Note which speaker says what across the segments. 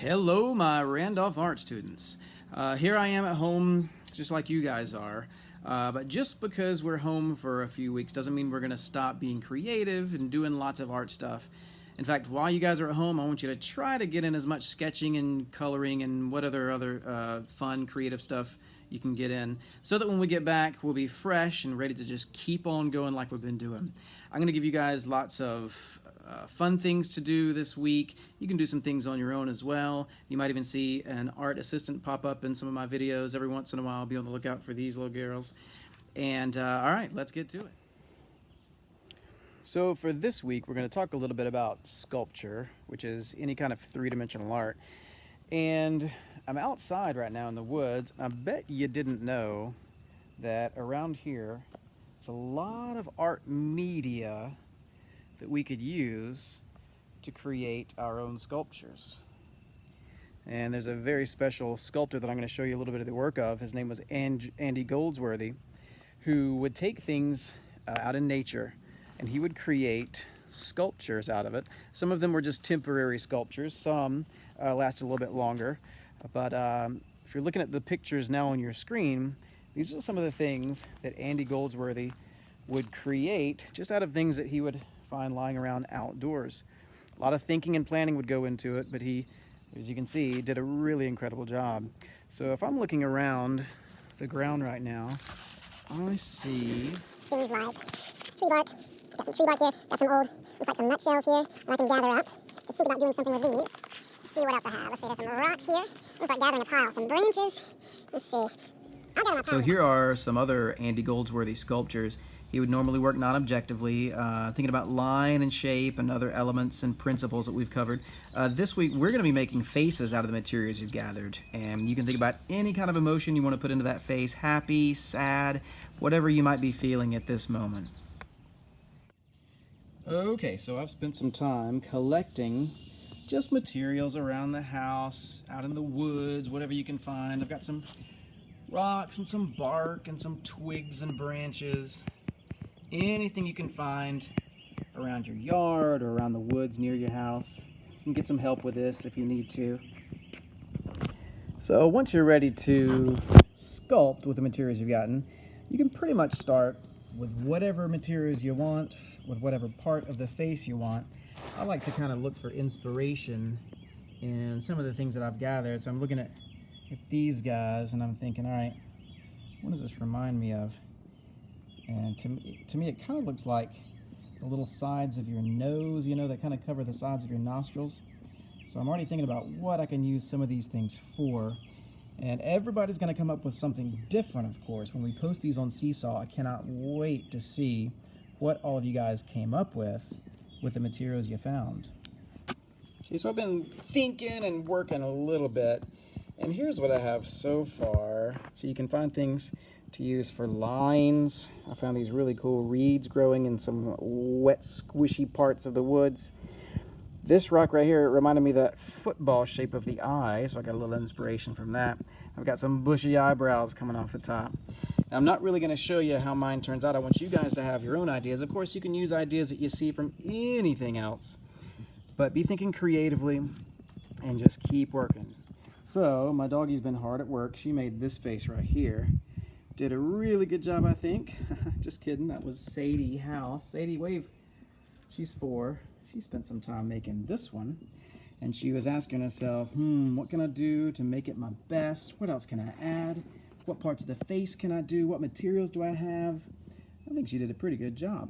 Speaker 1: Hello, my Randolph art students. Here I am at home, just like you guys are. But just because we're home for a few weeks doesn't mean we're going to stop being creative and doing lots of art stuff. In fact, while you guys are at home, I want you to try to get in as much sketching and coloring and what other fun, creative stuff you can get in, so that when we get back, we'll be fresh and ready to just keep on going like we've been doing. I'm going to give you guys lots of fun things to do this week. You can do some things on your own as well. You might even see an art assistant pop up in some of my videos every once in a while. I'll be on the lookout for these little girls. And all right, let's get to it. So for this week, we're going to talk a little bit about sculpture, which is any kind of three-dimensional art. And I'm outside right now in the woods. I bet you didn't know that around here, there's a lot of art media that we could use to create our own sculptures. And there's a very special sculptor that I'm going to show you a little bit of the work of. His name was Andy Goldsworthy, who would take things out in nature and he would create sculptures out of it. Some of them were just temporary sculptures, some lasted a little bit longer. But if you're looking at the pictures now on your screen, these are some of the things that Andy Goldsworthy would create just out of things that he would find lying around outdoors. A lot of thinking and planning would go into it, but he, as you can see, did a really incredible job. So if I'm looking around the ground right now, I see
Speaker 2: things like tree bark. Got some tree bark here, got some old, looks like some nutshells here that I can gather up to think about doing something with these. Let's see what else I have. Let's see, there's some rocks here. Let's start gathering a pile. Some branches. Let's see. I'll gather my pile.
Speaker 1: So here are some other Andy Goldsworthy sculptures. He would normally work non-objectively, thinking about line and shape and other elements and principles that we've covered. This week, we're going to be making faces out of the materials you've gathered. And you can think about any kind of emotion you want to put into that face, happy, sad, whatever you might be feeling at this moment. Okay, so I've spent some time collecting just materials around the house, out in the woods, whatever you can find. I've got some rocks and some bark and some twigs and branches. Anything you can find around your yard or around the woods near your house. You can get some help with this if you need to. So once you're ready to sculpt with the materials you've gotten, you can pretty much start with whatever materials you want, with whatever part of the face you want. I like to kind of look for inspiration in some of the things that I've gathered. So I'm looking at these guys and I'm thinking, all right, what does this remind me of? And to me, it kind of looks like the little sides of your nose, you know, that kind of cover the sides of your nostrils. So I'm already thinking about what I can use some of these things for. And everybody's going to come up with something different, of course. When we post these on Seesaw, I cannot wait to see what all of you guys came up with the materials you found. Okay, so I've been thinking and working a little bit. And here's what I have so far. So you can find things to use for lines. I found these really cool reeds growing in some wet, squishy parts of the woods. This rock right here reminded me of that football shape of the eye, so I got a little inspiration from that. I've got some bushy eyebrows coming off the top. Now, I'm not really going to show you how mine turns out. I want you guys to have your own ideas. Of course, you can use ideas that you see from anything else, but be thinking creatively and just keep working. So, my doggie's been hard at work. She made this face right here. Did a really good job, I think. Just kidding, that was Sadie Howse. Sadie, wave. She's 4. She spent some time making this one. And she was asking herself, what can I do to make it my best? What else can I add? What parts of the face can I do? What materials do I have? I think she did a pretty good job.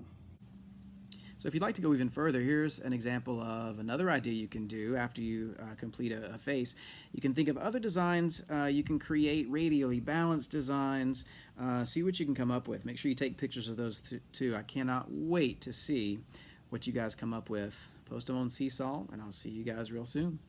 Speaker 1: So if you'd like to go even further, here's an example of another idea you can do after you complete a face. You can think of other designs. You can create radially balanced designs. See what you can come up with. Make sure you take pictures of those too. I cannot wait to see what you guys come up with. Post them on Seesaw, and I'll see you guys real soon.